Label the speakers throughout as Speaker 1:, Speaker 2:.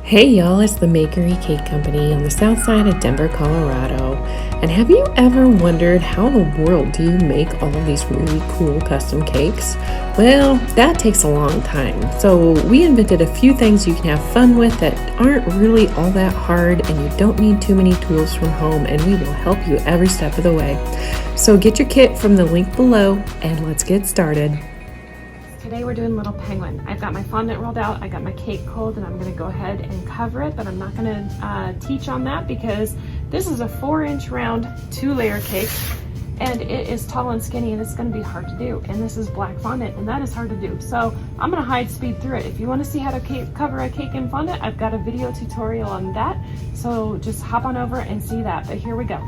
Speaker 1: Hey y'all, it's the Makery Cake Company on the south side of Denver, Colorado. And have you ever wondered how in the world do you make all of these really cool custom cakes? Well, that takes a long time. So we invented a few things you can have fun with that aren't really all that hard, and you don't need too many tools from home, and we will help you every step of the way. So get your kit from the link below and let's get started.
Speaker 2: Today we're doing Little Penguin. I've got my fondant rolled out, I got my cake cold, and I'm going to go ahead and cover it, but I'm not going to teach on that because this is a 4-inch round 2-layer cake, and it is tall and skinny, and it's going to be hard to do. And this is black fondant, and that is hard to do. So I'm going to hide speed through it. If you want to see how to cover a cake in fondant, I've got a video tutorial on that. So just hop on over and see that. But here we go.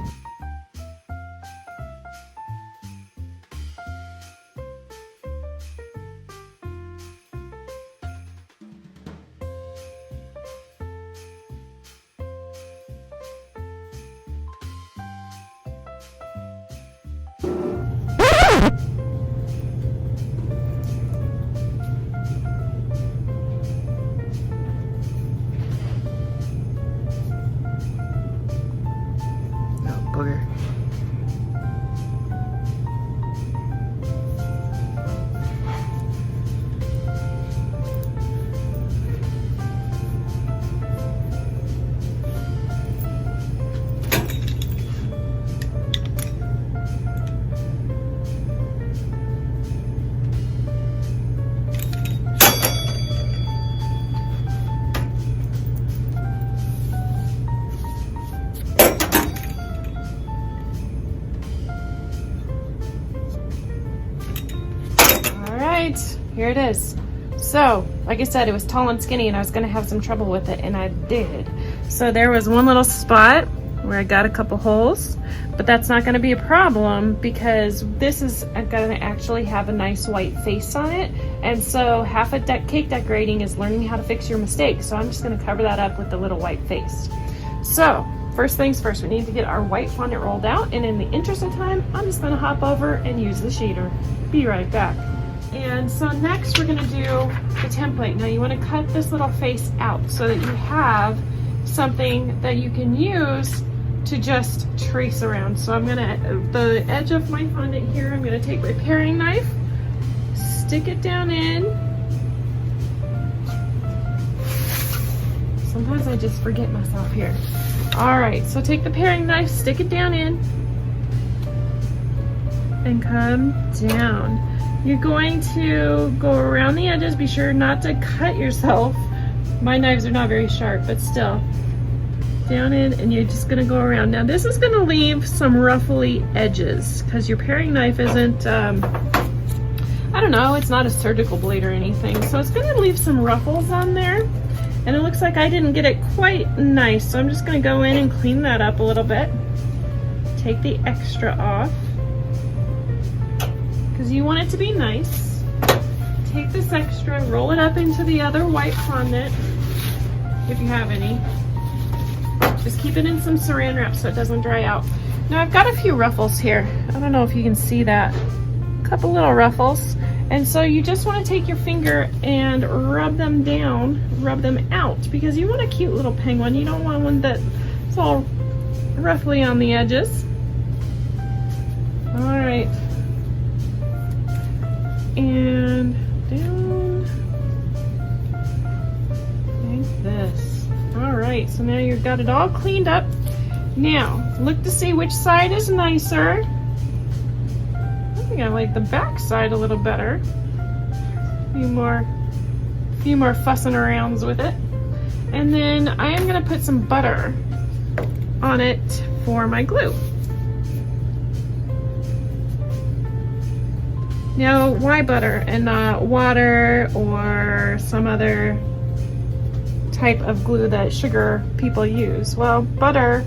Speaker 1: Booger.
Speaker 2: Here it is. So, like I said, it was tall and skinny, and I was going to have some trouble with it, and I did. So there was one little spot where I got a couple holes, but that's not going to be a problem because this is going to actually have a nice white face on it, and so half of cake decorating is learning how to fix your mistakes. So I'm just going to cover that up with the little white face. So first things first, we need to get our white fondant rolled out, and in the interest of time, I'm just going to hop over and use the sheeter. Be right back. And so next we're going to do the template. Now you want to cut this little face out so that you have something that you can use to just trace around. So I'm going to, the edge of my fondant here, I'm going to take my paring knife, stick it down in. Sometimes I just forget myself here. All right, so take the paring knife, stick it down in, and come down. You're going to go around the edges. Be sure not to cut yourself. My knives are not very sharp, but still. Down in, and you're just gonna go around. Now this is gonna leave some ruffly edges because your paring knife isn't, I don't know, it's not a surgical blade or anything. So it's gonna leave some ruffles on there. And it looks like I didn't get it quite nice. So I'm just gonna go in and clean that up a little bit. Take the extra off, because you want it to be nice. Take this extra, roll it up into the other white fondant, if you have any. Just keep it in some saran wrap so it doesn't dry out. Now I've got a few ruffles here. I don't know if you can see that. A couple little ruffles. And so you just want to take your finger and rub them down, rub them out, because you want a cute little penguin. You don't want one that's all roughly on the edges. All right. And down like this. All right, so now you've got it all cleaned up. Now look to see which side is nicer. I think I like the back side a little better. A few more fussing arounds with it. And then I am going to put some butter on it for my glue. Now, why butter and not water or some other type of glue that sugar people use? Well, butter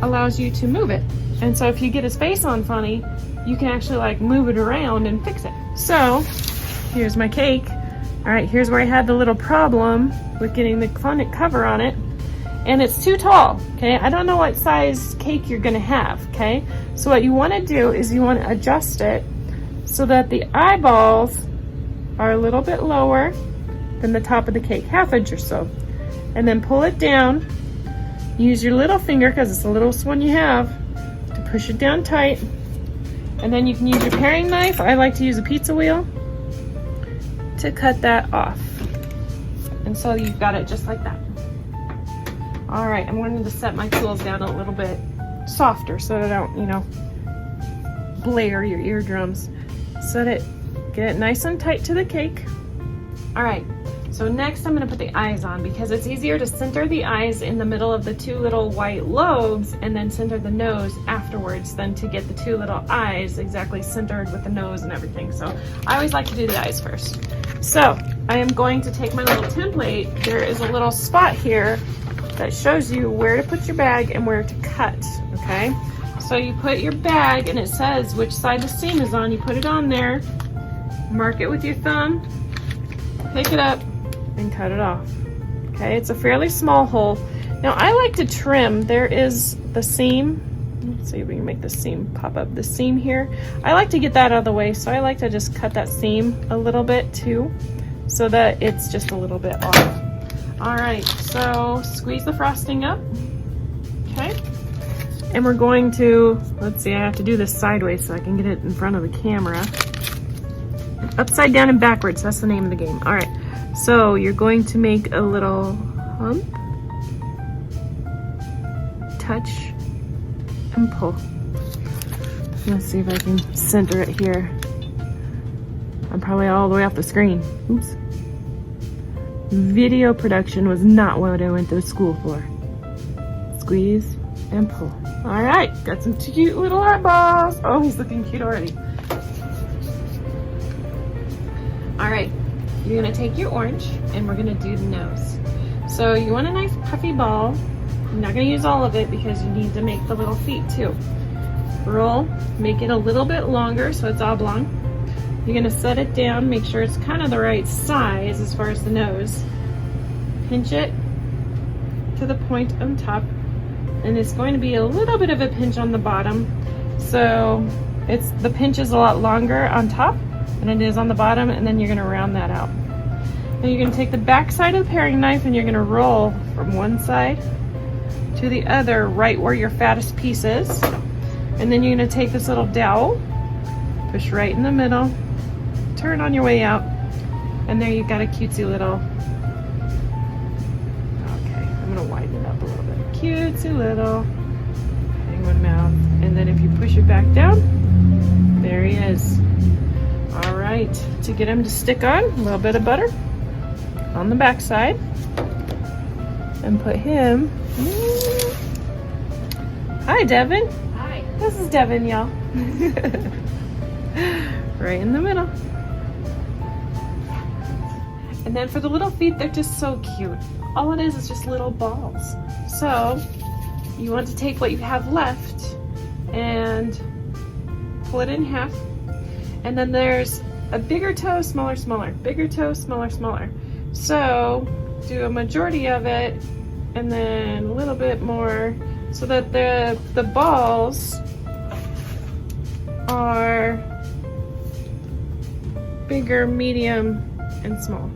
Speaker 2: allows you to move it. And so if you get his face on funny, you can actually like move it around and fix it. So here's my cake. All right, here's where I had the little problem with getting the fondant cover on it. And it's too tall, okay? I don't know what size cake you're gonna have, okay? So what you wanna do is you wanna adjust it so that the eyeballs are a little bit lower than the top of the cake, half inch or so. and then pull it down. Use your little finger, because it's the littlest one you have, to push it down tight. And then you can use your paring knife. I like to use a pizza wheel to cut that off. And so you've got it just like that. All right, I'm wanting to set my tools down a little bit softer so that I don't, you know, blare your eardrums. Get it nice and tight to the cake. All right, so next I'm gonna put the eyes on, because it's easier to center the eyes in the middle of the two little white lobes and then center the nose afterwards than to get the two little eyes exactly centered with the nose and everything. So I always like to do the eyes first. So I am going to take my little template. There is a little spot here that shows you where to put your bag and where to cut, okay? So you put your bag and it says which side the seam is on. You put it on there, mark it with your thumb, pick it up, and cut it off. Okay, it's a fairly small hole. Now I like to trim. There is the seam. Let's see if we can make the seam pop up. The seam here, I like to get that out of the way, so I like to just cut that seam a little bit too, so that it's just a little bit off. All right, so squeeze the frosting up, okay? And we're going to, let's see, I have to do this sideways so I can get it in front of the camera. Upside down and backwards, that's the name of the game. All right, so you're going to make a little hump, touch, and pull. Let's see if I can center it here. I'm probably all the way off the screen. Oops. Video production was not what I went to school for. Squeeze and pull. All right, got some cute little eyeballs. Oh, he's looking cute already. All right, you're gonna take your orange and we're gonna do the nose. So you want a nice puffy ball. I'm not gonna use all of it because you need to make the little feet too. Roll, make it a little bit longer so it's oblong. You're gonna set it down, make sure it's kind of the right size as far as the nose. Pinch it to the point on top, and it's going to be a little bit of a pinch on the bottom. So the pinch is a lot longer on top than it is on the bottom, and then you're gonna round that out. Then you're gonna take the back side of the paring knife and you're gonna roll from one side to the other, right where your fattest piece is. And then you're gonna take this little dowel, push right in the middle, turn on your way out, and there you've got a cutesy little, okay, I'm gonna widen it up a little bit. Cutesy little penguin mouth. And then if you push it back down, there he is. All right, to get him to stick on, a little bit of butter on the back side, and put him, hi Devin.
Speaker 3: Hi.
Speaker 2: This is Devin, y'all. Right in the middle. And then for the little feet, they're just so cute. All it is just little balls. So you want to take what you have left and pull it in half. And then there's a bigger toe, smaller, smaller, bigger toe, smaller, smaller. So do a majority of it and then a little bit more so that the balls are bigger, medium, and small.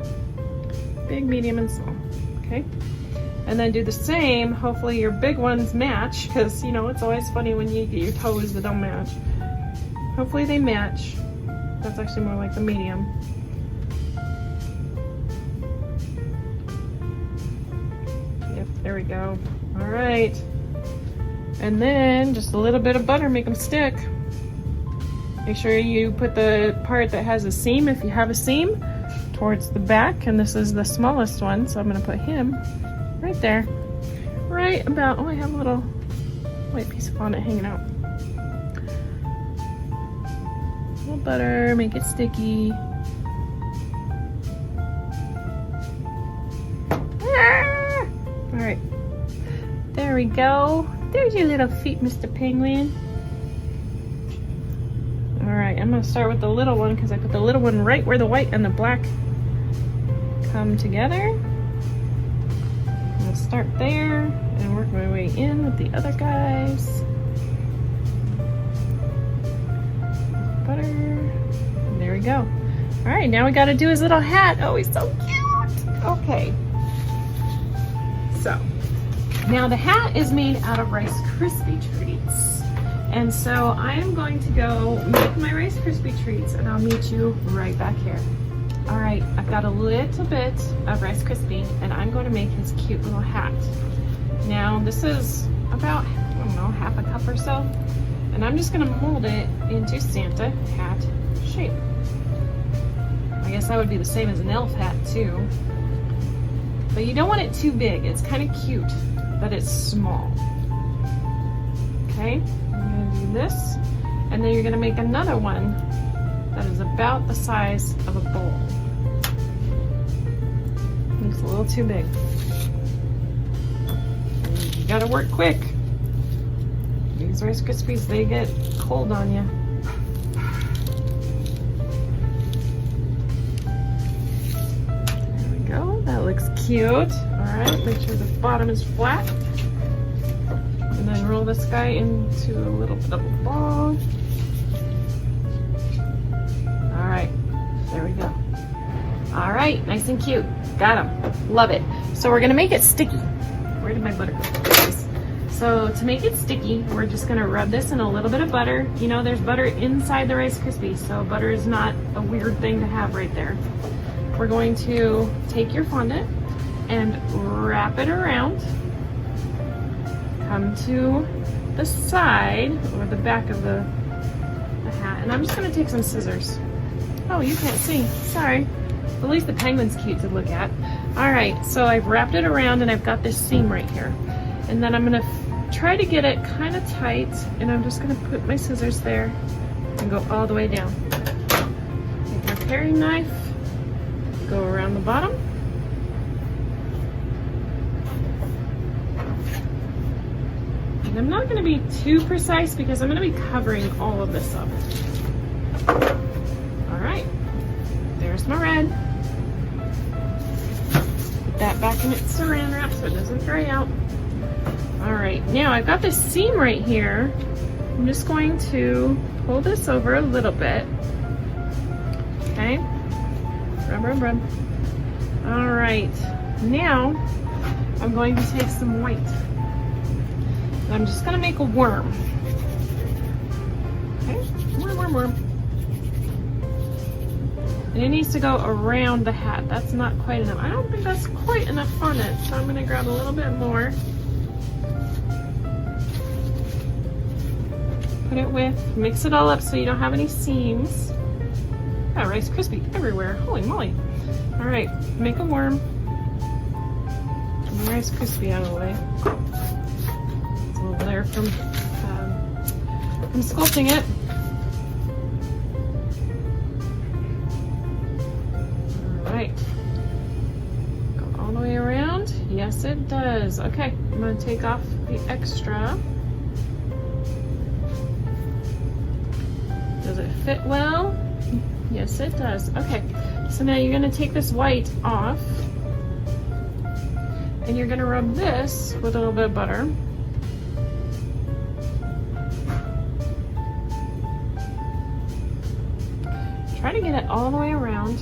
Speaker 2: Big, medium, and small, okay? And then do the same. Hopefully your big ones match, because you know, it's always funny when you get your toes that don't match. Hopefully they match. That's actually more like the medium. Yep, there we go. All right. And then just a little bit of butter, make them stick. Make sure you put the part that has a seam, if you have a seam, towards the back, and this is the smallest one, so I'm gonna put him right there. Right about, oh, I have a little white piece of fondant hanging out. A little butter, make it sticky. Ah! All right, there we go. There's your little feet, Mr. Penguin. All right, I'm gonna start with the little one because I put the little one right where the white and the black come together. I'll start there and work my way in with the other guys. Butter, and there we go. All right, now we gotta do his little hat. Oh, he's so cute. Okay. So now the hat is made out of Rice Krispie treats. And so I am going to go make my Rice Krispie treats and I'll meet you right back here. All right, I've got a little bit of Rice Krispie and I'm going to make his cute little hat. Now this is about, I don't know, half a cup or so. And I'm just gonna mold it into Santa hat shape. I guess that would be the same as an elf hat too. But you don't want it too big. It's kind of cute, but it's small. Okay, I'm gonna do this. And then you're gonna make another one that is about the size of a bowl. It's a little too big. You gotta work quick. These Rice Krispies, they get cold on you. There we go, that looks cute. All right, make sure the bottom is flat. And then roll this guy into a little bit of a ball. All right, there we go. All right, nice and cute. Got him, love it. So we're gonna make it sticky. Where did my butter go? So to make it sticky, we're just gonna rub this in a little bit of butter. You know, there's butter inside the Rice Krispies, so butter is not a weird thing to have right there. We're going to take your fondant and wrap it around. Come to the side or the back of the hat, and I'm just gonna take some scissors. Oh, you can't see, sorry. At least the penguin's cute to look at. All right, so I've wrapped it around and I've got this seam right here. And then I'm gonna try to get it kind of tight, and I'm just gonna put my scissors there and go all the way down. Take my paring knife, go around the bottom. And I'm not gonna be too precise because I'm gonna be covering all of this up. All right, there's my red. Put that back in its saran wrap so it doesn't dry out. All right, now I've got this seam right here. I'm just going to pull this over a little bit. Okay, rub. All right, now I'm going to take some white. I'm just gonna make a worm. Okay, worm. And it needs to go around the hat. That's not quite enough. I don't think that's quite enough on it, so I'm gonna grab a little bit more. Put it with, mix it all up so you don't have any seams. Got Rice Krispie everywhere, holy moly. All right, make a worm. Get the Rice Krispie out of the way. It's a little there from sculpting it. All right, go all the way around. Yes, it does. Okay, I'm gonna take off the extra. Does it fit well? Yes, it does. Okay, so now you're gonna take this white off and you're gonna rub this with a little bit of butter. Try to get it all the way around.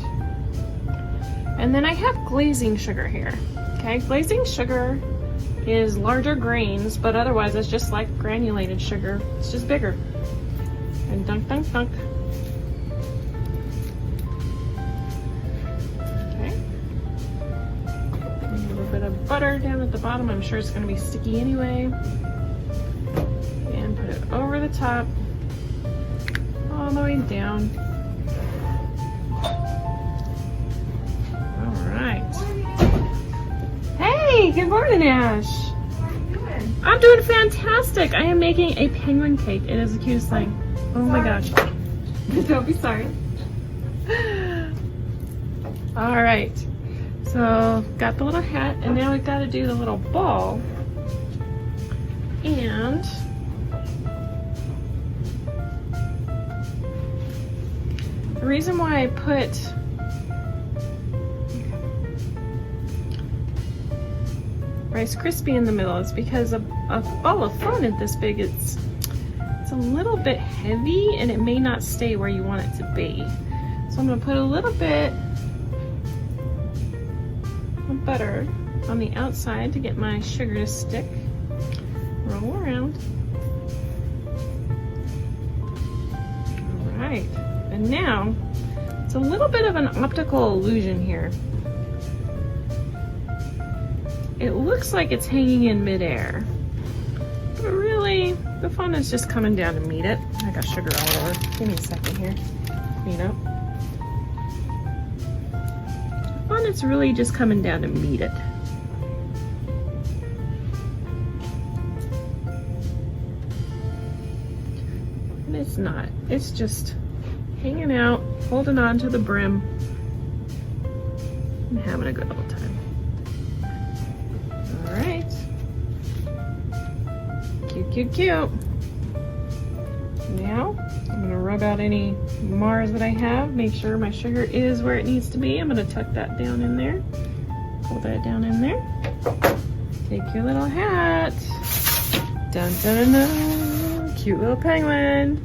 Speaker 2: And then I have glazing sugar here. Okay, glazing sugar is larger grains, but otherwise it's just like granulated sugar. It's just bigger. And dunk. Okay. And a little bit of butter down at the bottom. I'm sure it's going to be sticky anyway. And put it over the top, all the way down. All right. Hey, good morning, Ash.
Speaker 3: How are you doing?
Speaker 2: I'm doing fantastic. I am making a penguin cake. It is the cutest thing. Oh my gosh. Don't be sorry. All right. So got the little hat, and now we've got to do the little ball. And the reason why I put Rice Krispie in the middle is because a ball of fondant this big, it's a little bit heavy and it may not stay where you want it to be. So I'm gonna put a little bit of butter on the outside to get my sugar to stick. Roll around. All right, and now it's a little bit of an optical illusion here. It looks like it's hanging in midair, but really the fun is just coming down to meet it. I got sugar all over. Give me a second here. Clean up. The fun is really just coming down to meet it. And it's not. It's just hanging out, holding on to the brim, and having a good old time. All right. Cute, cute, cute. Now, I'm gonna rub out any Mars that I have, make sure my sugar is where it needs to be. I'm gonna tuck that down in there. Pull that down in there. Take your little hat. Dun, dun, dun, dun. Cute little penguin.